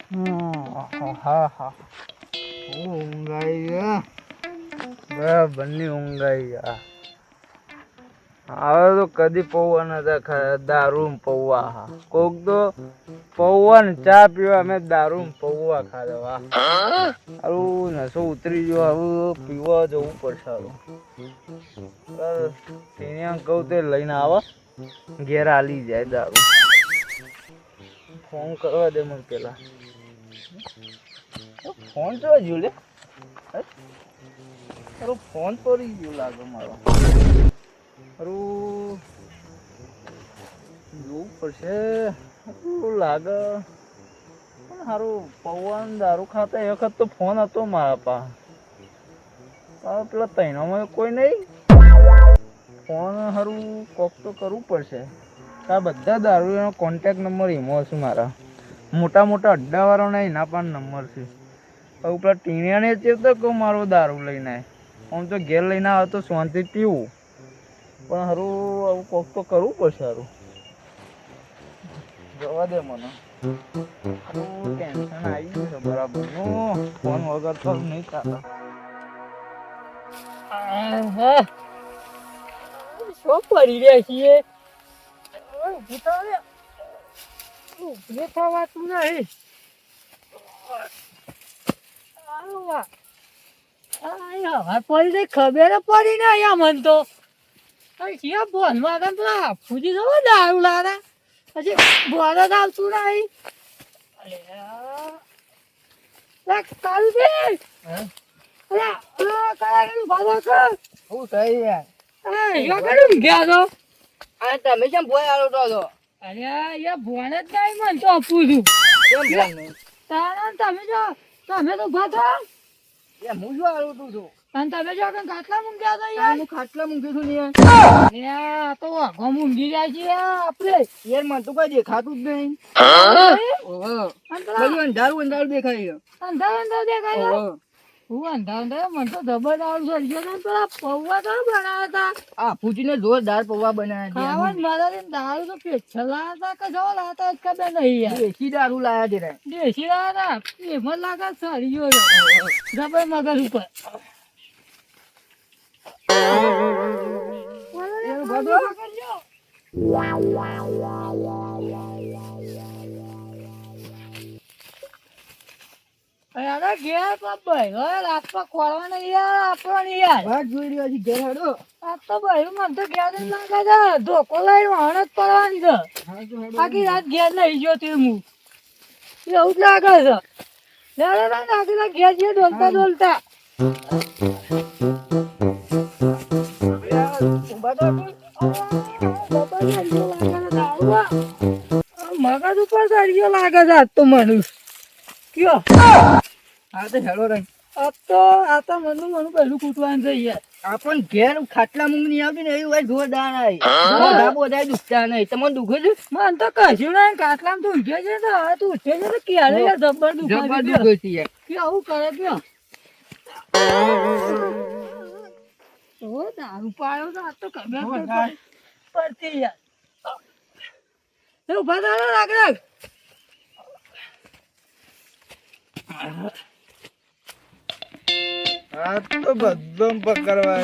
હા હા ઊંઘ આવી ગયા બરાબરની ઊંઘ આવી ગયા. હવે તો કદી પૌવા નતા ખાયા દારૂ પૌવા. હા કોક તો પૌવા ને ચા પીવા અમે દારૂ પૌવા ખાધા. હારું નસો ઉતરી ગયો હવે પીવા જવું પડશે. હારું કહું તે લઈને આવો ઘેર આલી જાય દારૂ. ફોન કરવા દે મને પેલા. ફોન તો હજુ લે તારો ફોન પડી ગયો લાગે મારો. હારું જોવું પડશે. હારું લાગે પણ હારું પૌવા દારૂ ખાતા એ વખત તો ફોન હતો મારા પાસે. પેલા તૈણામાં કોઈ નહીં. ફોન હારું કોક તો કરવું પડશે. આ બધા દારૂ એનો કોન્ટેક્ટ નંબર એમાં હશે મારા. મોટા મોટા અડ્ડાવાળાના એના પણ નંબર છે. હવે પેલા ટીણિયાને ચેતો કહું મારો દારૂ લઈને આવે. આમ તો ઘેર લઈને આવે તો શાંતિથી પીવું. પણ હારું આવું કોક તો કરવું પડશે. હારું જવા દે મને. ટેન્શન આવી ગયું છે બરાબરનું. ફોન વગર તો નહીં ચાલે. શું પડી રહ્યા છીએ? થવાતું નહીં. ખબર પડી ને અહીંયા મન તો ફોન માં પેલા ફૂજી જવો દારૂ લારા પછી બોલ જ આવતું નહીં. કાળું છે તમે કેમ ભોય આલો તો? અરે યાર ભોણ જ નહીં મન તો આપું છું. તમે જો તમે તો ભાતા હું શું આલું તું છું અને તમે જો ખાટલા મૂક્યા હતા યાર. હું ખાટલા મૂકી છું ને યાર તો વાઘો મૂંઘી જાય છે આપડે યાર. મને તો કઈ દેખાતું જ નહીં. અંધારું અંધારું દેખાય. અંધારું અંધારું દેખાય. હું અંધારું મને તો જબર દારૂ સર્જો ને પેલા પૌવા તો બનાવ્યા હતા. આ ફૂટીને જોરદાર પૌવા બનાવ્યા હતા. મારા દારૂ તો પેછલા હતા કે જવા લાતા ખબર નહીં યાર. દેશી દારૂ લાયા છે. દેશી લાયા હતા એમાં લાગે સર્જો જબર મગજ ઉપર. ઘેર ભાઈ હવે રાતમાં ખોલવાના યાર આપણને યાર જોઈ રહ્યો છે ઘેર હેડો. આ તો ભાઈ મને તો ઘેર જ લાગે છે. ધોકો લઈને વાહન જ પડવાની છે. આખી રાત ઘેર નહીં ગયો તે હું એવું જ લાગે છે. આખી રાત ઘેર છે ડોલતા ડોલતા. મગજ ઉપર ચડ્યો લાગે છે આજ તો મને. કયો હા તો હેડો રહી. આ તો મનું પહેલું કૂટવાનું છે યાર. આપણ ઘેર ખાટલા મૂંગ નહીં આવતી ને એવું હોય જોરદાર આવી. ધાબો જાય દુખતા નહીં. તમને દુખે છે? મને તો કશું નહીં. ખાટલામાં તું ઉઠે છે ને હવે તું ઉઠે છે ને ક્યારે યાર જબર દુખે છે યાર. આવું કરે કયો દારૂ પાડ્યો તો આ તો ખબર પડતી યાર. ઉભા થા રાખ રાખ. આ તો બધો પકડવા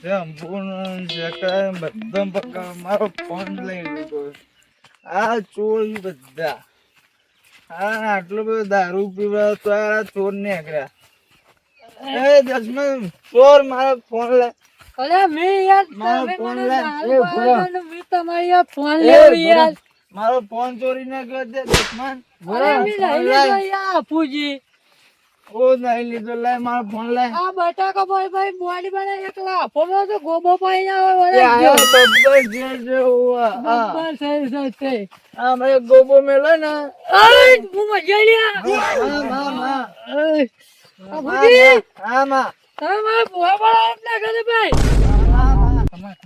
સંપૂર્ણ બધો પકડવા મારો ફોન લઈ લીધો. આ ચોર બધા આટલો બધો દારૂ પીવા તો આ ચોર ને આગળ દસમા ચોર મારો ફોન લે. અરે મેં યાર મારો ફોન લે. મેં તમારી યાર ફોન લેવો યાર. મારો ફોન ચોરી ના ગયો દે દસમાન. પૂજી ઓ નહીં લીધો લે મારો ફોન લે. આ બટાકા ભાઈ ભાઈ બોડી બને એકલા ફોનો તો ગોબો પાઈ ના આવે. આ મેં ગોબો મેલો ને હું મજા લ્યા. હા માં તમે મારા ભૂવા વાળા ના કરે ભાઈ.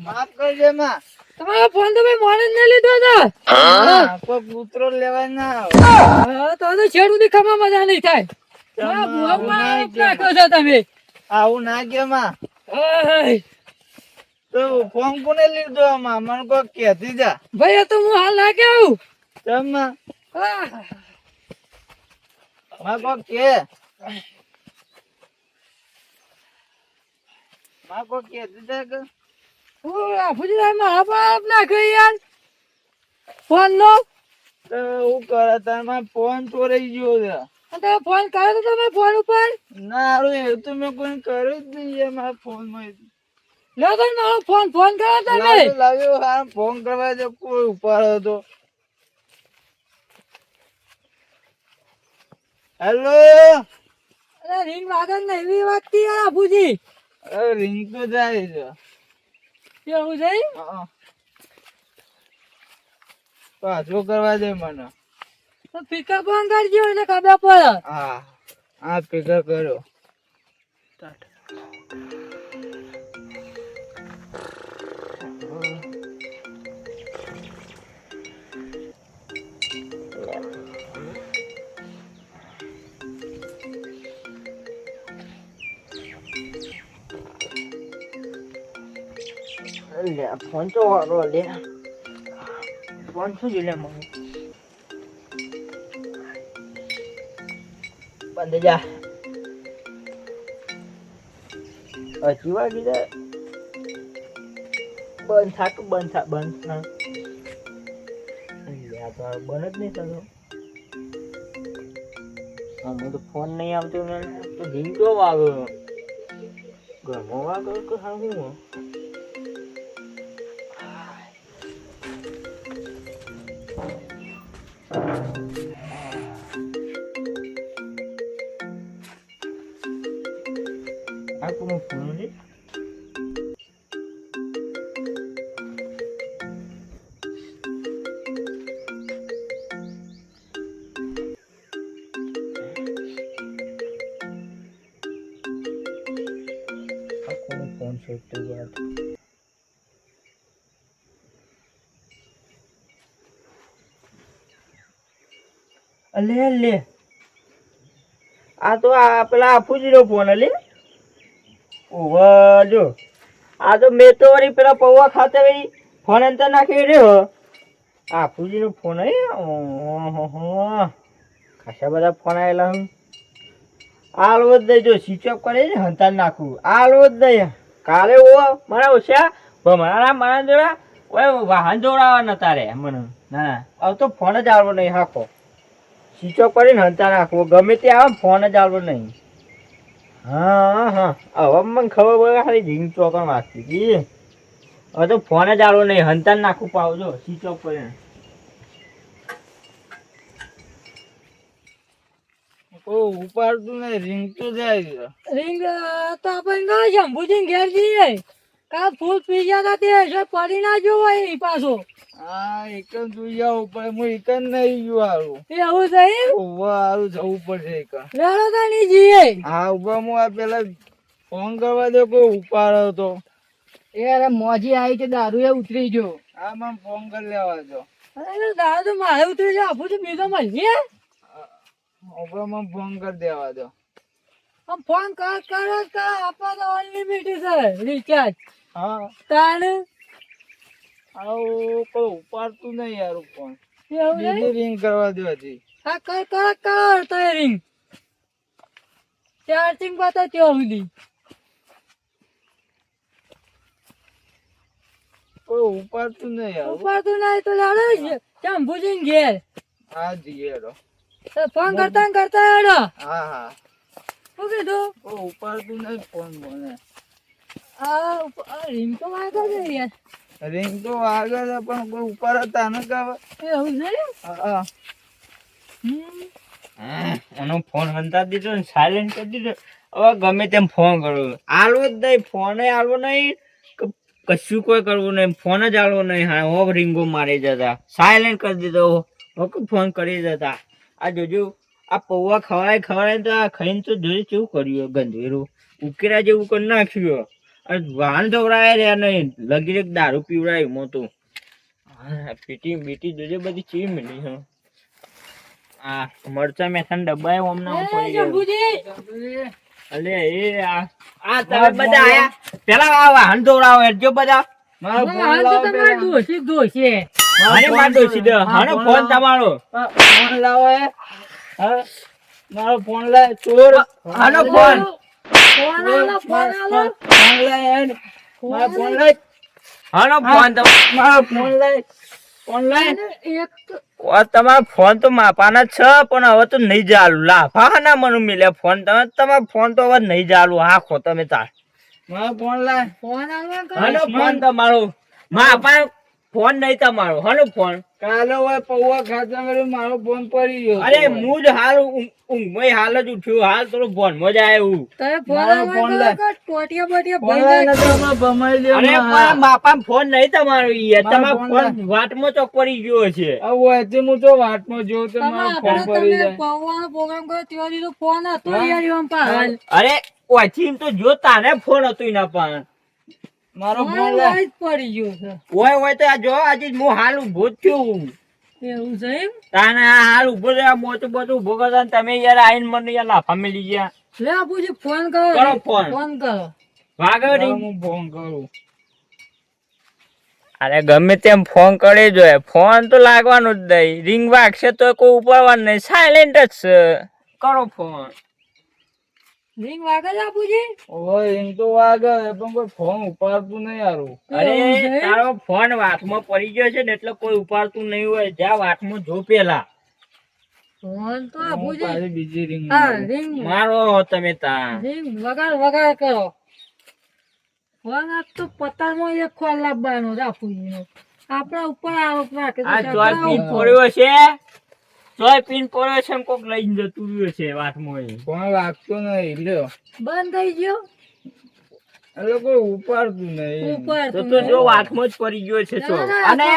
માફ કરજે માં. તમારો ફોન તો ભાઈ મોડે જ લીધો હતો. કોઈ પુત્રો લેવા ના તો છેડ સુધી ખમા મજા નહીં થાય. તમે આવું ના કે માં. તો ફોન કોને લીધો આમાં મને કોઈ કહેતી જા ભાઈ. તો હું હાલ ના કે આવું ચમ માં કોક કે માં કોક કે દીધા કે બાપુજી તમે મારા પર નાખો યાર ફોન નો તો હું કરે તારમાં ફોન ચોરાઈ ગયો છે. તમે ફોન કર્યો તો તમે ફોન ઉપર ના હારું એવું તો મેં કોઈ કર્યું જ નહીં યાર મારા ફોનમાં. લો તો મારો ફોન કર્યો તમે લાવ્યો હા ફોન કરવા દે કોઈ ઉપાડ્યો તો. હેલો અરે રીંગ વાગે ને એવી વાગતી યાર બાપુજી અરે રિંગ તો જાય છે. એવું છે હા પાછો કરવા દે મને. તો ફિકર ફોન કરજો એટલે ખબર પડે. હા હા ફિકર કર્યો. ફોન તો વાળો લે ફોન શું જોઈ લે મને બંધ જા હજી વાગી જાય બંધ થાક બંધ થા બંધ થા બંધ જ નહીં થતો. હું તો ફોન નહીં આવતો ને તો રિંગ તો વાગો ઘરમાં વાગો કે હા હું આ કોનો ફોન છે. આ કોનો ફોન છે તો યાર અલે આ તો આ પેલા ફૂજીનો ફોન અલે ઓવા જો આ તો મેં તો વળી પેલા પૌવા ખાતે વળી ફોન અંતર નાખી રહ્યો. આ ફૂજીનો ફોન હે ખાસા બધા ફોન આવેલા હું આલવો જ દઈ જો સ્વિચ ઓફ કરી ને હંતાર નાખું આલવો જ દઈ. કાલે ઓ મારા ઓછા મારા જોડા ઓય વાહન જોડાવાના તારે મને ના હવે તો ફોન જ આવવો નહીં હાખો સ્વિચ ઓફ કરીને હંતાર નાખવો ગમે તે આવે ફોન જ આવવો નહીં. હા હા હવે મને ખબર પડે ખાલી રિંગ ચોકણ વાગતી હતી. હવે તો ફોન જ આવવો નહીં હંતાર નાખવું પાવજો સ્વિચ ઓફ કરીને. કોઈ ઉપાડતું નહીં રિંગ તો જાય. રીંગ તો આપણે શંભુજી ઘેર જઈએ કા ફૂલ પી ગયા તે પડી ના જોવો એ પાછો. હા એક જ જોઈ જવું પડે હું એક જ નહીં ગયું હારું. એવું છે ઉભા હારું જવું પડશે એક. લેડો તો નહીં જઈએ. હા ઉભા હું આ પેલા ફોન કરવા દો કોઈ ઉપાડો તો. એ મોજી આવી છે દારૂ એ ઉતરી ગયો. હા મને ફોન કરી લેવા દો. અરે દારૂ તો મારે ઉતરી જાય આપું તો બીજો મળીએ. ઉભા મને ફોન કરી દેવા દો. આમ ફોન કરો આપવા તો અનલિમિટેડ છે રિચાર્જ. હા તાણ આવું કોઈ ઉપાડતું નહીં યાર ફોન. એવું બીજી નહીં રિંગ કરવા દો હજી. હા કર તો રીંગ ચાર્જિંગ બતા ત્યાં સુધી. કોઈ ઉપાડતું નહીં યાર. ઉપાડતું નહીં તો લાડો શંભુજી ઘેર હા જીએ રો. તો ફોન કરતા હેડો. હા હા શું કીધું કોઈ ઉપાડતું નહીં ફોન મને. આ રીંગ તો વાગે છે યાર. રિંગ તો વાગે છે પણ કોઈ ઉપાડતા ન કાવે. એવું છે હા એનો ફોન હંતા દીધો ને સાયલેન્ટ કરી દીધો. હવે ગમે તેમ ફોન કરવો આલવો જ નહીં ફોન આલવો નહીં કશું કોઈ કરવું નહીં ફોન જ આલવો નહીં. હા હો રીંગો મારી જતા સાયલેન્ટ કરી દીધો ઓકે ફોન કરી જતા. આ જોજો આ પૌવા ખવડાય તો આ ખાઈને તો જોઈ કેવું કર્યું ગંધેરું ઉકેરા જેવું કરી નાખ્યું. અને વાહન ધવરાય રહ્યા નહીં લગી એક દારૂ પીવડાય મોટું. હા પીટી જોજે બધી ચીજ મળી છે. આ મરચા મેથાના ડબ્બા હમણાં પડી ગયો. અલે એ આ તમે બધા આયા પેલા આ વાહન ધવરાવો હેડજો બધા. મારો ફોન લાવો પેલા. મારે માર દોશી દે હાનો ફોન તમારો ફોન લાવો હે. હા મારો ફોન લાય ચોર. આનો ફોન ફોન આલો ફોન લાય હેડ. મારો ફોન લાય. હાલો ફોન તો મારો ફોન લાય. ફોન લાય. એક તો તમારો ફોન તો માપાના જ છે પણ હવે તો નહીં ચાલુ લાફા ના મને મિલે ફોન તમારો ફોન તો હવે નહીં ચાલુ હાખો તમે તાર મારો ફોન લાય. ફોન આલવા કરો. હાલો ફોન તમારો માપા ફોન નહીં તમારો હાલો ફોન કાલે હોય પૌવા ખાતા કર્યું મારો ફોન પડી ગયો. અરે હું જ હાલ ઊંઘમાં હાલ જ ઉઠ્યું હાલ થોડું ફોન મજા આવ્યું તમે ફોન મારો આલવા ફોન કરો લાય. કે ટોટિયા બોટિયા ફોન ભાઈ લાય નાખી. નતો આમાં ભમાઈ દે અરે પણ માપા ફોન નહીં તમારો યાર મારો તમારો ફોન ફોન વાટમાં ચોક પડી ગયો છે આવું હોય હું તો વાતમાં જોઉં તો તમે મારો ફોન આપણે પડી તમે જાય. પૌવાનો પ્રોગ્રામ કર્યો ત્યાં સુધી તો ફોન હતો હા? યાર એમ પાલ. અરે ઓછી તો જો તારે ફોન હતું એના પણ મારો ફોન ફોન લાય. જ પડી ગયો છે. હોય તો આ જો આજે હું હાલ ઉભો જ છું એવું છે એમ? તાને આ હાલ ઉભો છે આ મોટું બધું ઉભો કરતા ને તમે યાર આઈને મને યાર લાફા મેલી ગયા લે બાપુજી ફોન કરો. કરો ફોન. ફોન કરો. વાગો હવે નહીં હું ફોન કરું. અરે ગમે તેમ ફોન કરી જોઈએ ફોન તો લાગવાનું જ નહીં રિંગ વાગશે તો કોઈ ઉપાડવાનું નહીં સાયલેન્ટ જ છે કરો ફોન રિંગ વાગે છે બાપુજી? ઓય એમ તો વાગે પણ કોઈ ફોન ઉપાડતું નહીં યારું. અરે એવું છે? તારો ફોન વાતમાં પડી ગયો છે ને એટલે કોઈ ઉપાડતું નહીં હોય જ્યાં વાતમાં જો પેલા ફોન તો હું બાપુજી પાછી બીજી ring હા મારું. રિંગ મારો તમે તા રિંગ વગાડ કરો. ફોન આજ તો પતાળમાં એક ખોલ લાવવાનો છે બાપુજીનો. આપણા ઉપર આરોપ રાખે તો આ આપણા ચોય પીન ઉપર. પડ્યો છે ચોય પીન પડ્યો છે ને કોક લઈને જતું રહ્યું છે વાતમાં એ. ફોન લાગતો નહીં લ્યો. બંધ થઈ ગયો એટલે કોઈ ઉપાડતું નહીં. ઉપર તો તો જો વાતમાં જ પડી ગયો છે તો ના, ના, અને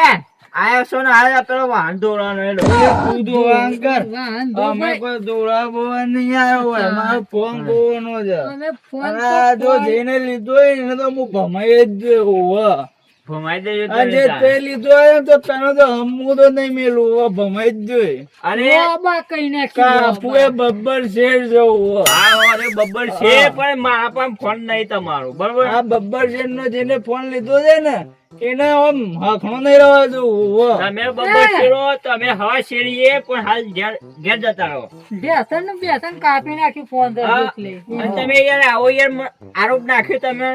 આયો છો ને આ પેલો વાંધો રાનો એલો તું તો વાંક કર. વાંધો અમે ભાઈ. કોઈ દોડા બોવા નહીં આવ્યો હોય. હા. મારો ફોન બોવાનો છે. અમે ફોન અને તો આ જો ફોન- જેને લીધો હોય એને તો હું ભમાઈ જ ગયો હોવ. ભમાઈ દેજો આ તમે જે તાર. તે લીધો હોય ને તો તને તો હમું તો નહીં મેલું હોવ. ભમાઈ જ જોઈ. અરે બાબા કઈ નાખ્યું કાપુએ બબ્બર શેર જવું હોવ. હા અરે બબ્બર છે પણ મારા પાસે ફોન નહીં તમારો બરોબર આ બબ્બર શેર નો જેને ફોન લીધો છે ને એને આમ હખણો નહીં રહેવા દેવું હોવ. તમે બબ્બર શેરો તમે હવા શેરીએ પણ હાલ ઘેર ઘેર જતા રહો બેસન ને બેસન કાપી નાખ્યું ફોન તો હા. એટલે. અને તમે યાર આવો યાર આરોપ નાખ્યો તમે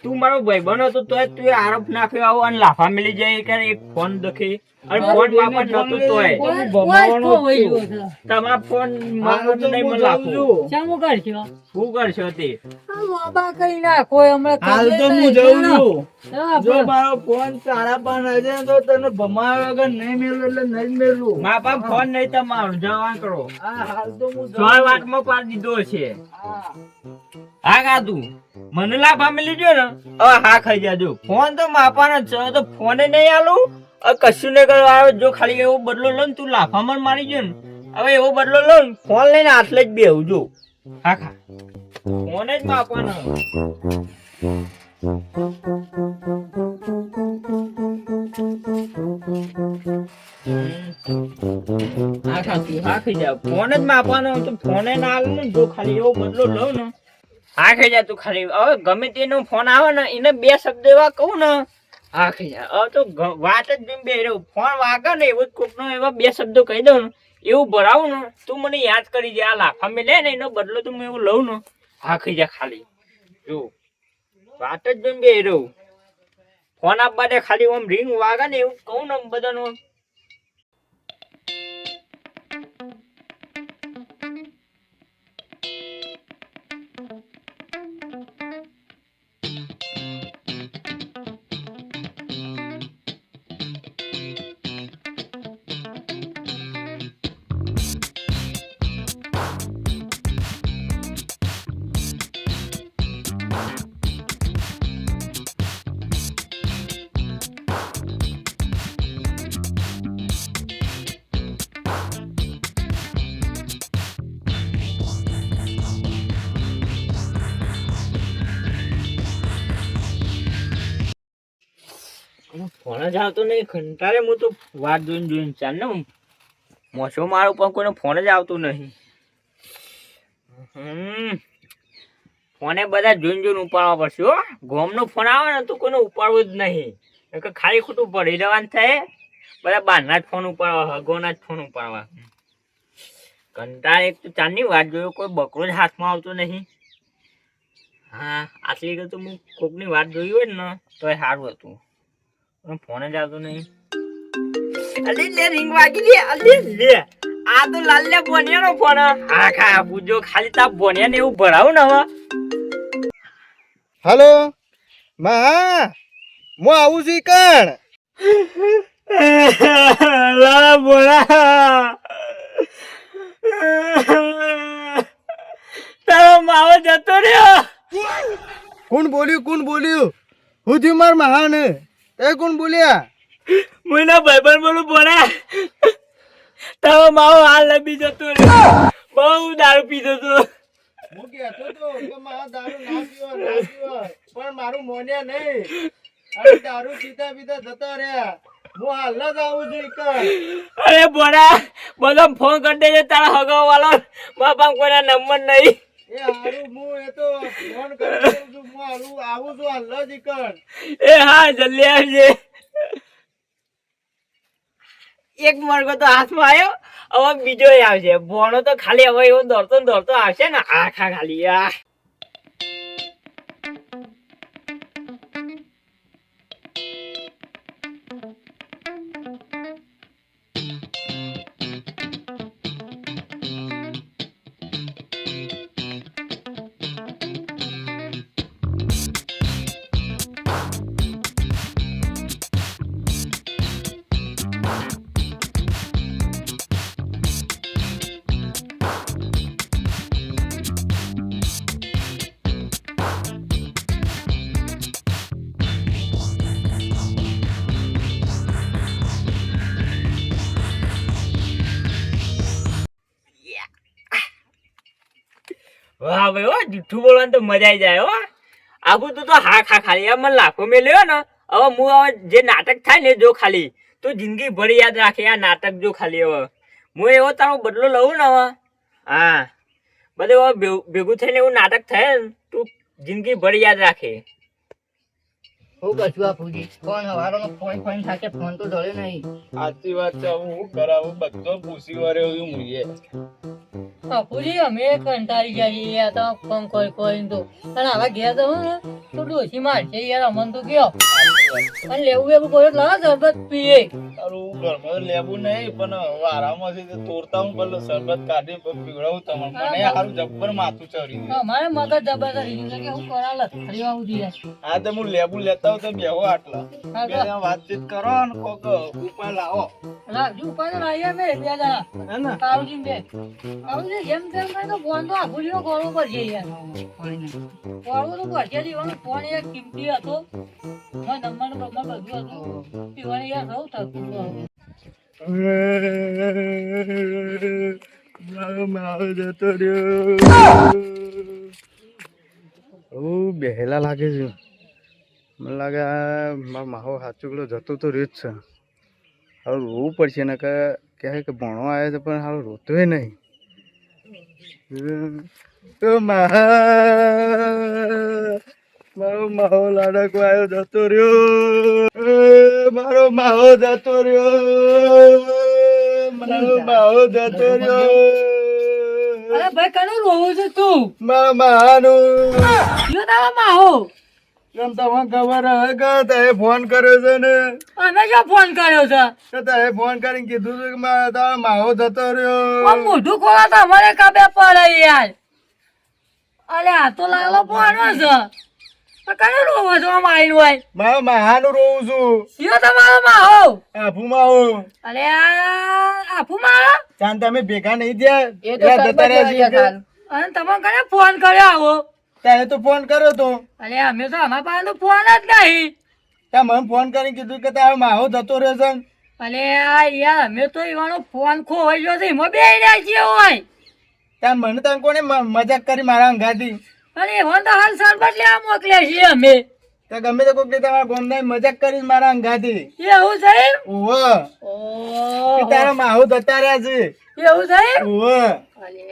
તું મારો ભાઈબંધ હતો તોય તું આરોપ નાખ્યો આવો અને લાફા મિલી જાય કે એક ફોન દખી અને ફોન બાપા નતું તોય ફોન ભમાવાનો ફોન ખોવાઈ જ ગયો છે. તમારા ફોન હાલ તો નહીં હું મને જાઉં લાખો છું. શાનું કરશો? શું કરશો તે આ બાબા કઈ નાખો હમણાં હાલ તો તમે હું જઉં છું. હા, જો બસ. મારો ફોન તારા પાસે હશે ને તો તને ભમાવા વગર નહીં મેળવું એટલે નહીં મેળવું. મારા પાસે ફોન નહીં તમારો જવા કરો આ હાલ તો હું જાઉં જોય છું. વાતમાં પાડી દીધો છે હા. હા કાતું મને લાફા મિલી ગયો ને હવે હા ખાઈ જાજો ફોન તો માપાનો જ છે તો ફોને નહીં આલું હવે કશું નહીં કરવા આવે જો ખાલી એવો બદલો લો ને તું લાફામાં મારી ગયો ને હવે એવો બદલો લો ને ફોન લઈને આટલે જ બેહું જો હા ખા ફોન જ માપાનો હા ખાતું હા ખાઈ જા ફોન જ માપવાનો તો ફોને ના આવે ને જો ખાલી એવો બદલો લઉં ને હા ખાઈ જા તું ખાલી હવે ગમે તેનો ફોન આવે ને એને બે શબ્દ એવા કહું ને હા ખાઈ જા હવે તો વાત જ જેમ બે રહ્યો ફોન વાગે ને એવું જ કોકનો એવા બે શબ્દો કહી દઉં ને એવું ભરાવું ને તું મને યાદ કરી જાય આ લાફા મેં લે ને એનો બદલો તું હું એવું લઉં ને હા ખાઈ જા ખાલી જો વાત જ જેમ બે રહ્યો ફોન આપવા દે ખાલી આમ રિંગ વાગે ને એવું કહું ને બધાનું ફોન જ આવતો નહીં કંટાળે હું તો વાત જોઈને ચાલ ને મોસો મારું પણ કોઈનો ફોન જ આવતો નહીં ફોને બધા જોઈને ઉપાડવા પડશે હો ગોમનો ફોન આવે ને તો કોઈને ઉપાડવું જ નહીં કે ખાલી ખોટું પડી રહેવાનું થાય બધા બહારના જ ફોન ઉપાડવા હગોના જ ફોન ઉપાડવા કંટાળ એક તો ચાંદની વાત જોયો કોઈ બકરો જ હાથમાં આવતો નહીં. હા આટલી તો હું કોકની વાત જોઈ હોય ને તો એ સારું હતું પણ ફોન જ આવતો નહીં. અલી લે રિંગ વાગી લે. અલી લે આ તો લાલ્યા બોનિયાનો ફોન. હા ખા પૂજો ખાલી તા બોનિયાને એવું ભરાવું ને હવે. હલો મા હું આવું છું કણ લા બોલા તારો માવો જતો રહ્યો. કોણ બોલ્યું હું થયું માર મહાન એ કોણ બોલ્યા મુના ભાઈબંધ બોલું બોલા તારો માવો હાલ લબી જતો રહ્યો. બહુ દારૂ પીધો તો. હું કહેતો તો કે મારા દારૂ ના પીવાય પણ મારું મોન્યા નહીં અરે દારૂ પીતા જતા રહ્યા હું હાલ જ આવું છું કણ અરે બોલા બધો ફોન કરી દેજે તારા હગાવ વાળો મારા પાસે કોઈના નંબર નહીં. એ હારું હું એ તો ફોન કરી દઉં છું હું હારું આવું છું હાલ જ કણ એ હા જલ્દી આવજે. એક મરઘો તો હાથમાં આવ્યો હવે બીજો આવશે. ભોણો તો ખાલી હવે એવો દોડતો આવશે ને આખા ખાલી આ વાહ ભાઈ હો જુઠ્ઠું બોલવાનું તો મજા આવી જાય હો. આગું તું તો હા ખા ખાલી મને લાખો મેં લ્યો ને હવે હું હવે જે નાટક થાય ને જો ખાલી તું જિંદગી ભરી યાદ રાખે આ નાટક જો ખાલી હવે હું એવો તારો બદલો લઉં ને હવે હા બધે હવે ભેગું થઈને એવું નાટક થાય ને તું જિંદગી ભરી યાદ રાખે. હું કશું આ પૂજી ફોન હવારોનો ફોન થાકે ફોન તો ઢળે નહીં. સાચી વાત છે હું કરાવું બધો પૂછી વાર્યો હું મુઈએ બાપુજી અમે કંટાળી જઈએ યાર તો ફોન કોઈ તો અને આવા ઘેર તો ને તો ડોસી મારશે યાર અમન તો કયો અને લેવું બોલો લાવ શરબત પીએ. તારું ઘરમાં લેવું નહીં પણ વારામાંથી તો તોડતા હું પેલો શરબત કાઢી પીવડાવું તમને મને સારું જબ્બર માથું ચડી અમારે મગજ જબરદસ્ત કે હું કરા લથડી આવું દીએ. હા તો હું લેબુ લેતા હોઉં તો બેહો આટલા હા બે જણા વાતચીત કરો ને કોક ઉપાય લાવો રાજુ ઉપર લાવીએ બે જણા હે ને કાળુજી બે કાળુજી જેમ તેમ કરીને તો ફોન તો આખું ગોળો પડશે યાર ગોળો તો પડશે જીવાનો ફોન એક કિંમતી હતો નંબર બધું હતું પીવાની યાર સૌ થતું મારો માવો જતો રહ્યો બેહેલા લાગે છે મને લાગે મારો માવો સાચુકલો જતો તો રહ્યો જ છે હવે રોવું પડશે ને કહે કે ભણવા આવ્યો તો પણ હાલ રોતોય નહીં તો મારો માવો લાડકો આવ્યો જતો રહ્યો મારો માવો જતો રહ્યો મારો માવો જતો રહ્યો. અરે ભાઈ કનો રોવું છે તું મારા માનું યો તારો માહો કેમ તમને ખબર હે કે તે ફોન કર્યો છે ને અમે ક્યાં ફોન કર્યો છે તો તે ફોન કરીને કીધું છે કે મારા તારો માવો જતો રહ્યો આ મોઢું ખોલા તો અમારે કાબે પડે યાર. અરે આ તો લાલો પોનો છે કનો રોવો છો માઈન હોય મારા માનું રોવું છું યો તમારો માહો આફુ માવો અરે આફુ મારો ચાંદ તમે ભેગા નહીં થયા એ તો એલા જતા રહ્યા છે. અને તમે કને ફોન કર્યો આવો તારે તો ફોન કર્યો તો અરે અમે તો અમારા પાસે તો ફોન જ નહીં. ત્યાં મને ફોન કરીને કીધું કે તારો માવો જતો રહ્યો છે અરે આ યાર અમે તો એવાનો ફોન ખોવાઈ ગયો છે એમાં બે રહ્યા છીએ હોય ત્યાં મને તમે કોને મજાક કરી મારા અંગાથી અરે એમાં તો હાલ સરબત લેવા મોકલ્યા છીએ અમે તો ગમે તે કોક તમારા ગોમના મજાક કરી મારા અંગાથી એવું છે ઓહો ઓહો કે તારા માવો જતા રહ્યા છે એવું છે ઓહો અરે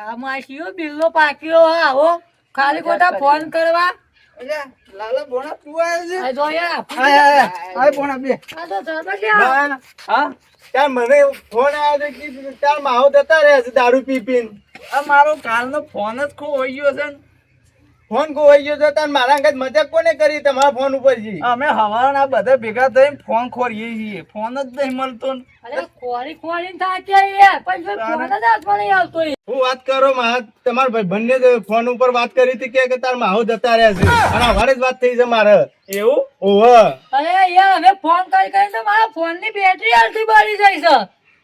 આ માસીઓ બિલ્લો પાક્યો આવો ખાલી ખોટા ફોન કરવા લાલા બોણા તું આવ્યો છે આ જો યાર આય બોણા બે આ તો સરબત લેવા હા ત્યાં મને ફોન આવ્યો છે કે ત્યાં માહો જતા રહ્યા છે દારૂ પી પીને. આ મારો કાલનો ફોન જ ખોવાઈ ગયો છે ને. ફોન ખોવાઈ ગયો છે તાર મારા અંગત મજાક કોને કરી તમારા ફોન ઉપર જી? અમે હવાના બધા ભેગા થઈને ફોન ખોરીએ છીએ, ફોન જ નહીં મળતો ને. અરે ખોરી ખોરીને થાક્યા યાર, પણ જો ફોન જ હાથમાં નહીં આવતો યાર. હું વાત કરો મારા તમારા ભાઈ બંને ફોન ઉપર વાત કરી હતી કે તાર માહો જતા રહ્યા છે અને અમારે જ વાત થઈ છે મારે. એવું? ઓહ અરે યાર અમે ફોન કરીને તો મારા ફોનની બેટરી અડધી બળી જાય છે.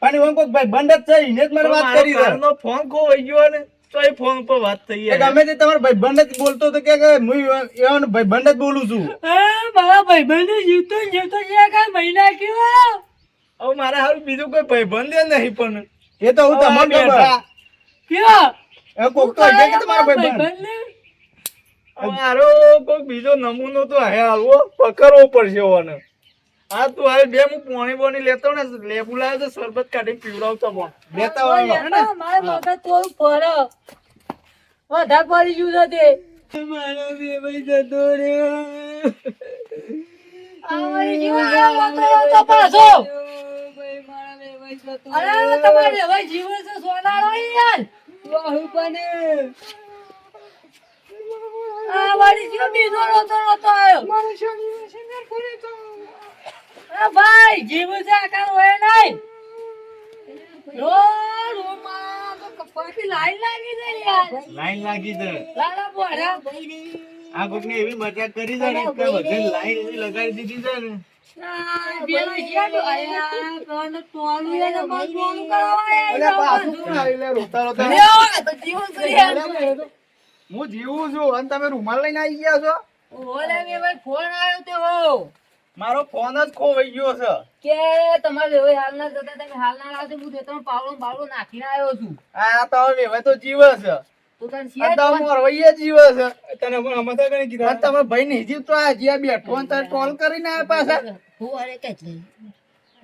પણ એમ કોઈ ભાઈ બંધ જ છે એને જ મને વાત કરી છે. કાલનો ફોન ખોવાઈ ગયો ને તો એ ફોન પર વાત થઈ એ ગમે તે તમારો ભાઈ બંધ જ બોલતો હતો કે હું એવાનો ભાઈ બંધ જ બોલું છું. મારા ભાઈબંધ જીવતો છે કાંઈ મહિના કેવો. હવે મારે હારું બીજું કોઈ ભાઈબંધ નહીં પણ એ તો હું તમને ખબર. કયો એ કોક તો હશે કે તમારો ભાઈ બંધ. ભાઈબંધ મારો કોઈ બીજો નમૂનો તો હે આવો પકડવો પડશે ઓને. હા તું હવે બે હું પોણી બોણી લેતો ને લેબુ લાવ્યો તો શરબત કાઢી પીવડાવતો પણ લેતા આવવાનો. મારે મગજ થોડું ફરે વધારે પડી ગયું છે તે. મારો બેભાઈ જતો રહ્યો. અમારી જીવન તો પાછો. અરે તમારે હવે જીવન છે સોનારો યાર. બહુ બને આ વાડી જીવ બીજો રોતો આવ્યો. અરે ભાઈ જીવન છે આકાર હોય નહીં. રોમાં તો કપાટી લાઈન લાગી જાય યાર. લાઈન લાગી છે. લાલા બોરા આ કોકને એવી મજાક કરી છે ને કે બધે લાઈન એવી લગાડી દીધી છે ને. અરે પાછું કોણ આવી લે રોતા રોતા? હું જીવું છું અને તમે રૂમાલ લઈને આવી ગયા છો? મારો ફોન જ ખોવાઈ ગયો છે. આ તો હવે તો જીવે છે. આ તો મોરવૈયે જીવે છે. તને પણ હમણાં કઈ કીધું? અને તમે ભાઈ નહીં જીવતો આ જ્યાં બેઠો ને તારે ટોલ કરીને આવ્યા પાછા.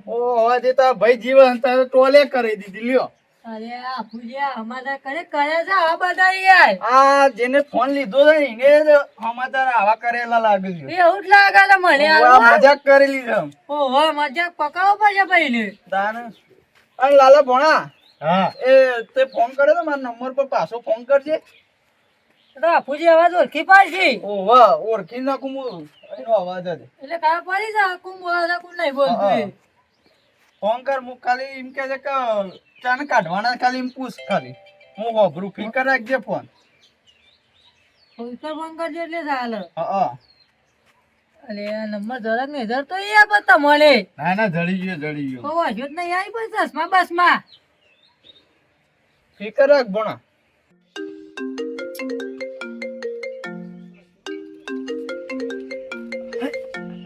ઓહો હજી તો ભાઈ જીવે ને તારે ટોલે કરી દીધી લ્યો. આ જેને ફોન લીધો છે ને એને સમાચાર આવા કરેલા લાગે છે. એવું જ લાગે છે મને. આ મજાક કરેલી છે. ઓહો મજાક પકડવો પડશે ભાઈ ને. તાને અને લાલા ભોણા હા એ તે ફોન કર્યો તો મારા નંબર પર પાછો ફોન કરજે. બાપુજી અવાજ ઓળખી પાડશે. ઓહો ઓળખી નાખું હું એનો અવાજ જ. એટલે ખબર પડી જાય કોણ બોલે છે કોણ નહીં બોલતું. ફોન કર હું ખાલી એમ કે છે કે ચાને કાઢવાના ખાલી એમ પૂછ ખાલી હું હોભરું ફિકર રાખજે ફોન. ફોન કરજો એટલે ચાલે. હા અરે આ નંબર જરાક ને હજાર તો યાર બતા મળે. ના ના જડી ગયો તો વાજો જ નહીં આવી બસ ચશ્મા બસમાં. ફિકર રાખ ભણા.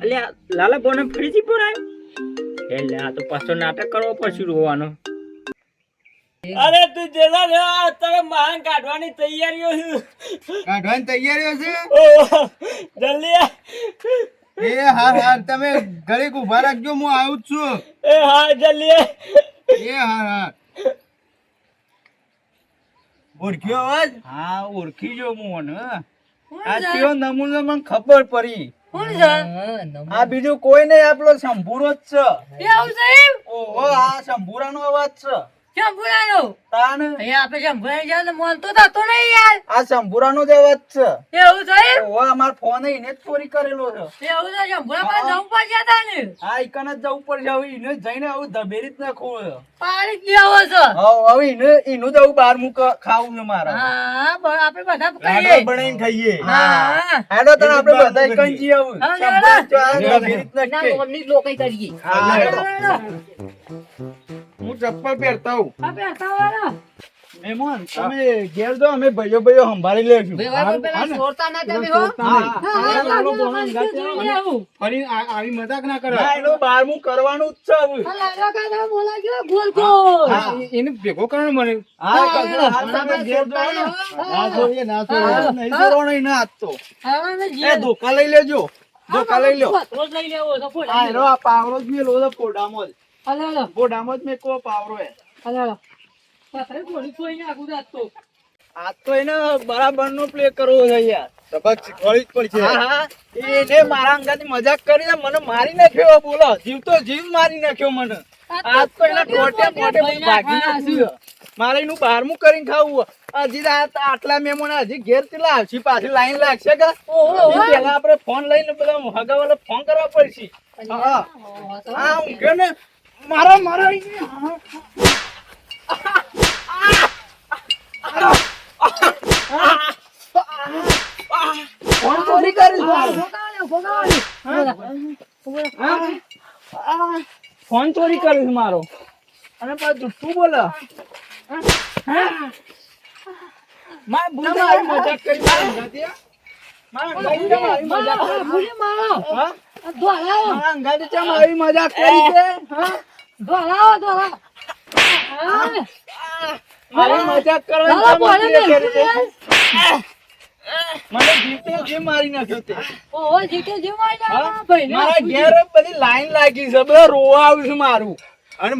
અલ્યા લાલા બોને ફરીથી બોલાય એટલે આ તો પાછો નાટક કરવો પડશે રોવાનો. અરે તું જેલા રે અત્યારે માન કાઢવાની તૈયારીઓ કાઢવાની તૈયારીઓ છે. જલ્દી આ. એ હા તમે ઘડીક ઉભા રાખજો હું આવું જ છું. એ હા જલ્દી આ. એ હા ઓળખ્યો અવાજ? હા ઓળખી જો હું આ કયો નમૂનો મને ખબર પડી. કોણ છે? આ બીજું કોઈ નહીં આપણો શંભુરો જ છે. એવું સાહેબ? ઓહો આ શંભુરાનો અવાજ છે. શંભુરાનો? તાન અહીંયા આપણે શંભુરાની જાવ તો મન તો થતો નહીં યાર. આ શંભુરાનો જ અવાજ છે. એવું સાહેબ? ઓહો અમાર ફોન એને જ ચોરી કરેલો છે. એવું તો શંભુરા પાસે જવું પડશે તાને. હા ઈકન જ જવું પડશે. હવે એને જઈને આવું ધબેરી જ નાખવું છે. પાણી પીવો છે. હવે એનું જ આવું બહાર મૂક ખાવું છે મારે. હા આપણે બધા લાડવા ખાઈએ. બનાવીને ખાઈએ. હા હેડો તને આપણે બધા ઈકન જઈ આવું. હા, શંભુરા જો આ ધબેરી જ ના નાખે. મમ્મી લોકો કરીએ. હા, હેડો. હેડો. હું ચપ્પલ પહેરતા હું. આપણે હટાવવાના. મહેમાન તમે ઘેર જો અમે ભાઈઓ સંભાળી લેશું. ભાઈ પેલા છોડતા ના તમે હો. હા, લાલો બોલો જોઈએ આવું. ફરી આવી મજાક ના કરો. ના એનું બારમું કરવાનું જ છે હવે. લાલો કાકા બોલા ગયો ગોલ ગોલ. હા, એને ભેગો કરવાનો મને. હા, તમે ઘેર જો ને. ના છોડીએ, ના છોડીએ. નહીં છોડવાનો એને હાથ તો. હવે મે એ ધોકા લઈ લેજો. ધોકા લઈ લ્યો. રોજ લઈ લેવો તો ફોન. આ એનો આ પાવરો જ મેલો છે ફોડામાં જ. હાલો ફોડામાં જ મેં કો પાવરો હે. હાલો. પાછળ કોની કોઈ ના આગુ જાતો. આ તો એને બરાબર નો પ્લે કરવો છે યાર. સબક શીખવાડી જ પડશે. હા હા. એને મારા અંગાથી મજાક કરીને મને મારી નાખ્યો બોલો. જીવ તો જીવ મારી નાખ્યો મને. આજ તો એના ટોટે મોટે બધું ભાગી નાખ્યું. મારે એનું 12મું કરીને ખાવું. હજી આટલા મહેમાન હજી ઘેર કેટલા આવશે? પાછી લાઈન લાગશે કે હજી પહેલા આપણે ફોન લઈને બધા હગાવાળો ફોન કરવા પડશે. હા ઊંઘે ને મારા ફોન ચોરી કરી ફોન ચોરી કરીશ મારો અને પાછું જુઠ્ઠું બોલે. મારે ભૂલી મજાક કરી મજાક કરી છે. મારી મજાક કરવાની મને જીતે જે મારી નાખ્યો તે. મારા ઘેર બધી લાઈન લાગી છે, બધા રોવા આવ્યું છે મારું. અને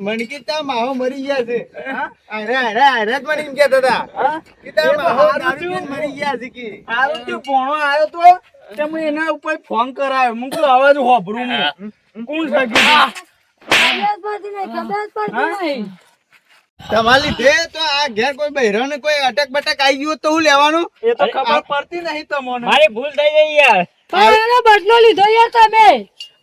મને કે તા માહો મરી ગયા છે. અરે જ મને એમ કહેતા હતા કે તા માહો દારૂ પીને મરી ગયા છે કે. હારું થયું ભોણો આવ્યો તો તે મેં એના ઉપર ફોન કરાયો. હું કહું અવાજ હોભરું હું કોણ છે કીધું? તમારા લીધે તો આ ઘેર કોઈ બહેરાને કોઈ અટક બટક આવી ગયું તો હું લેવાનું? એ તો ખબર પડતી નહીં તમને. મારી ભૂલ થઈ ગઈ યાર. બદલો લીધો યાર તમે.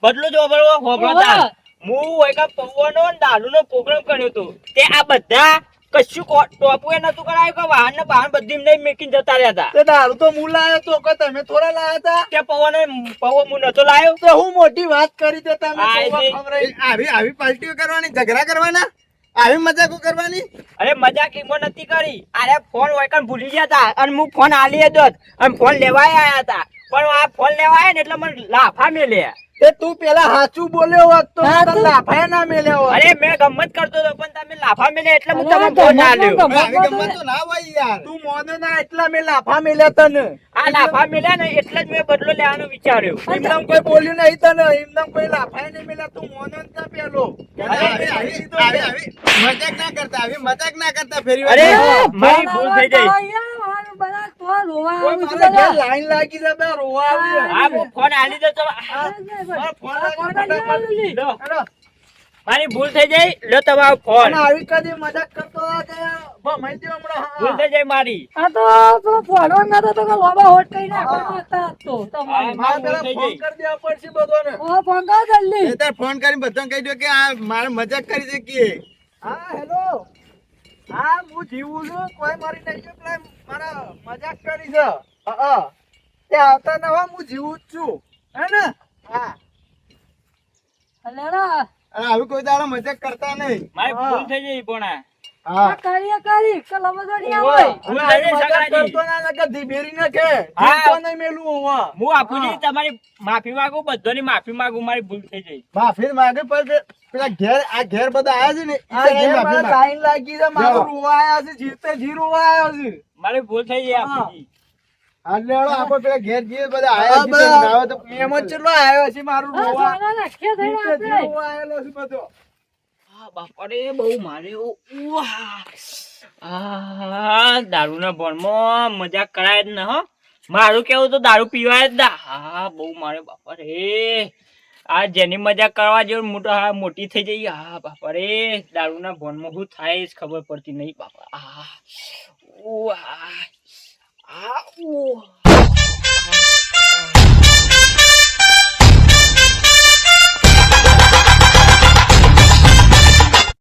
બદલો જો હોબળતા હું એકા પૌવાનો ને દારૂનો પ્રોગ્રામ કર્યો હતો. તે આ બધા કશું ટોપુ એ નતું કરાયું કે વાહન ને બહાર બધી એમને મેકીને જતા રહ્યા હતા. તે દારૂ તો હું લાયો તો કે તમે થોડા લાયા હતા? તે પૌવો હું નતો લાયો. તો હું મોટી વાત કરી તે તમે આ પૌવા જે- ખવડાવી. આવી પાર્ટીઓ કરવાની, ઝઘડા કરવાના, આવી મજાકો કરવાની? અરે મજાક એમાં નથી કરી. અરે ફોન વૈકન ભૂલી ગયા હતા અને હું ફોન આલી દો અને ફોન લેવાય આયા હતા. પણ આ ફોન લેવા આયા ને એટલે મને લાફા મેલ્યા. તે તું પેલા સાચું બોલ્યો હોત તો હું તને લાફાએ ના મેલ્યો હોત. અરે મેં ગમત કરતો હતો પણ તમે લાફા મેલ્યા એટલે હું તમને ફોન આલ્યો. આવી ગમત તો ના હોય યાર. તું મોનો ના એટલા મેં લાફા મેલ્યા તને. આ લાફા મેલ્યા ને એટલે જ મેં બદલો લેવાનો વિચાર્યો. એમનામ કોઈ બોલ્યું નહીં તને. એમનામ કોઈ લાફાએ નહીં મેલ્યા. તું મોનો જ ના પેલો. મજાક ના કરતા, આવી મજાક ના કરતા ફેરી વાર. અરે મારી ભૂલ થઈ ગઈ. કોઈ મારા ઘેર લાઈન લાગી છે, બે રોવા આવી. હા હું ફોન આલી દો તો મારો ફોન લાગી ફટાફટ. લો. હેલો. મારી ભૂલ થઈ ગઈ. લો તમારો ફોન. અને આવી કદી મજાક કરતો હતો કે ભમાઈ દો હમણાં. હા. ભૂલ થઈ ગઈ મારી. મારે પેલા ફોન કરી દેવા પડશે બધાને. એ તાર ફોન કરીને બધાને કહી દો કે આ મારે મજાક કરી છે કે. હા હેલો. હા હું જીવું છું. કોઈ મારી નહીં ગયો. પેલા મારા મજાક કરી છે. હા તે આવતા ન હોય હું જીવું જ છું. હે ને? હા. અને આવી કોઈ દાડો મજાક કરતા નહીં. મારી ભૂલ થઈ ગઈ પણ આ. હા અને આવી મજાક કરતો ના ને કે ધીબેરી નાખે. હા. જીવતો નહીં મેલું હું. હું આપુજી તમારી માફી માંગુ. બધાની માફી માંગુ. મારી ભૂલ થઈ ગઈ. માફી માંગે પણ પેલા ઘેર આ ઘેર બધા આયા છે ને ઈ આ જણાય ઘેર માફી મારા માંગે. લાઈન લાગી છે. મારું જાઓ. રોવા આયા છે. જીવતે જી રોવા આયો છે. મારી ભૂલ થઈ ગઈ આપુજી. એટલે હેડો આપણે પેલા ઘેર જઈએ બધા આયા હા, છે ને આવે તો મહેમાન ચેટલો આવ્યો છે મારું રોવા. જીવતે જી રોવા આયેલો છે બધો. આ બાપા રે બહુ મારે દારૂના ભણમાં મજાક કરાય જ ને હો. મારું કેવું તો દારૂ પીવાય જ ના. હા બહુ મારે બાપા રે. આ જેની મજાક કરવા જેવું મોટો હા મોટી થઈ જઈ. હા બાપા રે દારૂના ભણમાં શું થાય જ ખબર પડતી નહીં બાપા. આ